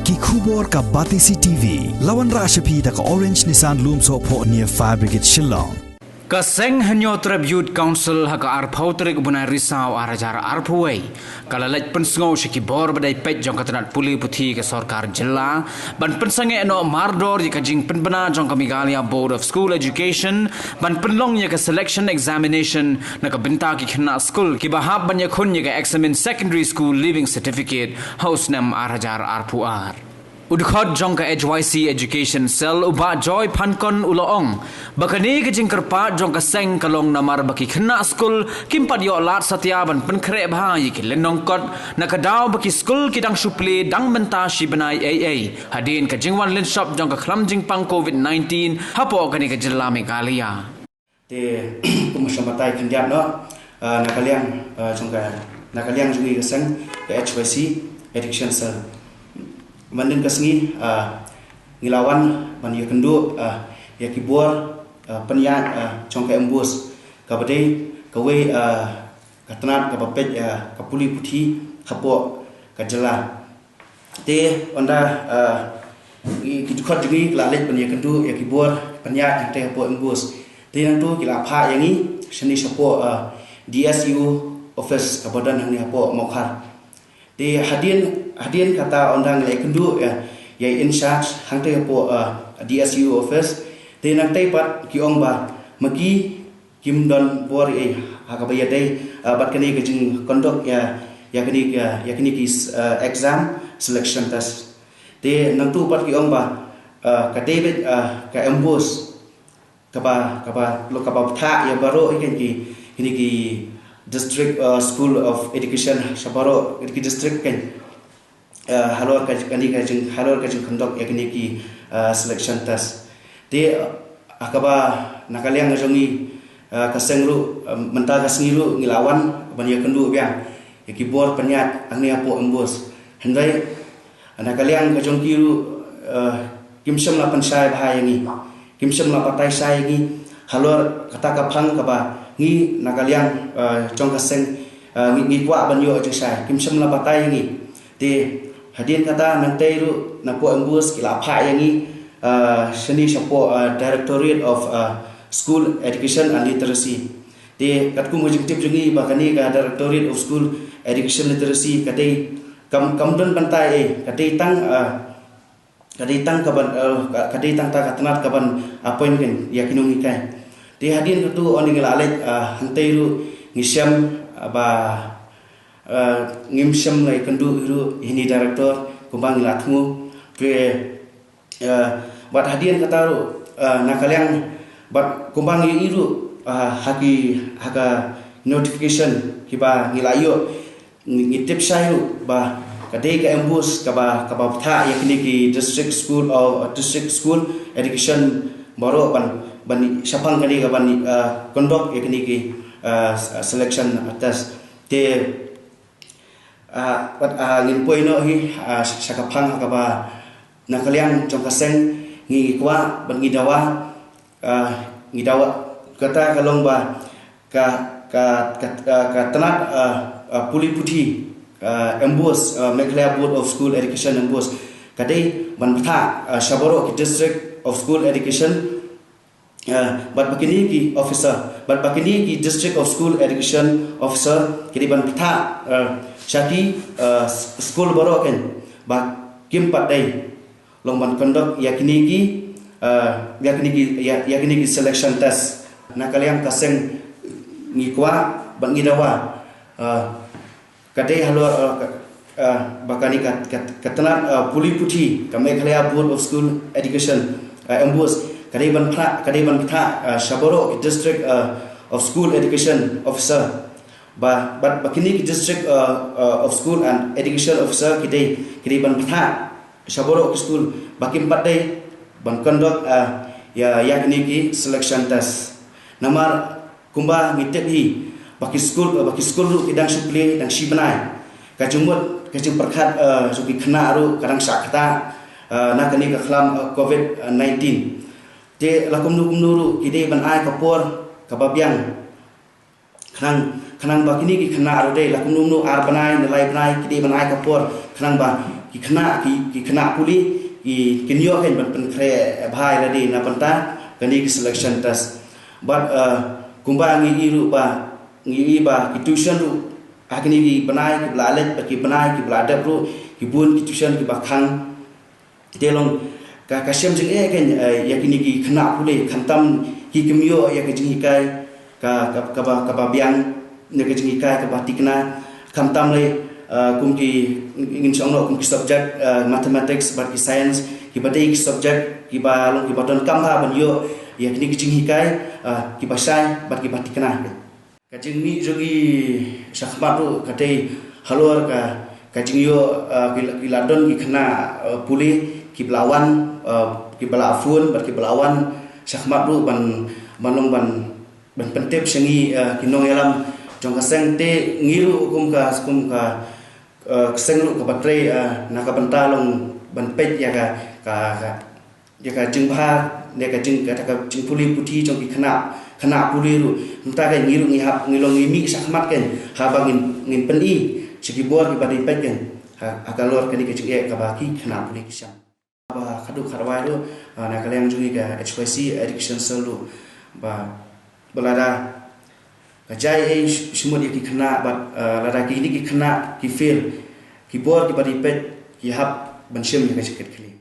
ki khubor ka Batisi TV lawan Rashapi da ka Orange Nissan Lumso po near Fire Brigade Shillong. Kaseng hanyo tribute council haka arpau terik bunai risau arajar arpuai kalalaj pensngau shikibor badai pet jong katanat puli puthi ke sarkar jilla ban pensange eno mardor ye kajing penbena jong kamigalia board of school education ban penlong ye ka selection examination na ka benta ki khna school ki bahab ban ye khun ye ka examine secondary school leaving certificate house nam arajar arpuar Udkhot jong ka HYC Education Cell uba joy pankon uloong bakani ke jingkerpa jong ka seng kalong namar baki khna school kimpat yo lat satya ban penkre bhai ki lenongkot na ka daw baki school ki dang suple dang menta shi banai AA hadin ka jingwan len shop jong ka khlam jing pang COVID-19 hapo kani ka jilla Meghalaya te kumusamatai khandiap no nakaliang jong ka nakaliang jungi ka seng ka HYC Education Cell Mandin kasngi ngilawan man ya kendu ya kibor penyat chong ka embus ka badai ka we ka tanat ka papet ka puli puthi khapo ka jela te onda ki khot jigi la let ban ya kendu ya kibor penyat te khapo embus te nang tu kila pha yangi shani sapo DSU office ka badan hang ni khapo mokhar di hadin kata ondang lek kendu ya in charge hangte po DSU office di nang tai pat ki ong ba magi kim don bor hakabaya dai bat kani kajing conduct ya kini ki exam selection test di nang tu pat ki ong ba ka David ka embus ka ba lo ka ba tha ya baro ikan ki kini ki District School of Education Sabaro ki district kan halor kajing conduct yakni ki selection test te akaba nakaliang ngajongi kasengru menta kasngiru ngilawan banya kendu biang yakibor penyat angni apo embos hendai nakaliang kajongkiru kimsem la pensai bahayangi kimsem la patai sayangi halor kata kapang kaba ngi nakaliang chong kaseng ngi kwa banyo ajisai kimsem la patai ngi te hadin kata nantai ru napo embus kila pha yangi seni sapo Directorate of School Education and Literacy te katku mujingtip jungi bakani ka Directorate of School Education Literacy kadai kamdon bantai kadai tang kaban kadai tang ta katnat kaban appointment yakinungi kai te hadin tu oni ngilalet hantai ru ngisyam ba ngimsyam lai kendu ru ini director kumbang latmu ke bat hadin kata ru nakaliang bat kumbang iru haka notification kiba ngilayo ngitip sayu ba kadai ka embus kaba tha yakni ki district school education baro ban sapang kali ka ban conduct yakni ki selection test te ngin poino hi sakapang ka ba nakaliang jong kaseng ngi kwa ban ngidawa kata kalong ba ka tanat puli puthi embus Meghalaya Board of School Education embus kadai ban tha Sabaro District of School Education bat bakini ki officer bat bakini ki District of School Education officer kini ban tha Shaki school baro kan ba kim patai long ban conduct yakini ki selection test nakaliang kaseng ngikwa ban ngidawa kadai halor bakani katanat puli puthi ka Meghalaya Board of School Education embus kadai ban tha Sabaro District of School Education officer ba bakini ki District of School and Education officer kidai ban tha Sabaro school bakim patai ban conduct yakni ki selection test namar kumba ngitep hi baki school ru kidang suple dang sibanai kajumut kajum perkhat suki khna ru kadang sakta nakani ka khlam COVID-19 te lakum ru kidai ban ai kapor kababiang khanang bakini ki khna ru dei lakum nu ar banai nilai banai kidai ban ai kapor kenang ba ki kena puli ki kinyo kan ban pen kre bhai la di na panta kani ki selection test but kumba ngi iru ba ki tuition ru akini ki banai ki blalet ki banai ki bladap ru ki bun ki tuition ki bakhang telong ka kasyam jeng kan yakini ki kena puli khantam ki kimyo ya ke jing kai ka ba biang ne ke jing kai ka ba tikna khantam le kum ki ingin songno kum ki subject mathematics but ki science ki badai ki subject ki ba long ki baton kam ha ban yo yakini ki jing kai ki ba sai but ki ba tikna ka jing ni jogi sakhmat ru ka dei halor ka jing yo ki ladon ki kena puli ki belawan ki belafun ber ki belawan sakhmat ru ban pentip sengi ki nong yalam jong kaseng te ngiru kum ka seng ru ka batre na ka bentalong ban pet ya ka jing bha ne ka jing puli puthi jong ki khana puli ru ta ka ngiru ngi hap ngilong mi sakhmat ken ha bangin ngin pen i segi bor ki badai pet ken ha kalor ka ni ka jing ka ba ki khana puli kisam ba khadu kharwai ru na kaleng jungi ka HYC addiction selu ba belada kajai semua dia ki kena bat lada ki ni ki kena ki fail ki bor ki bari pet ki hap ban syem ni ka sikit kali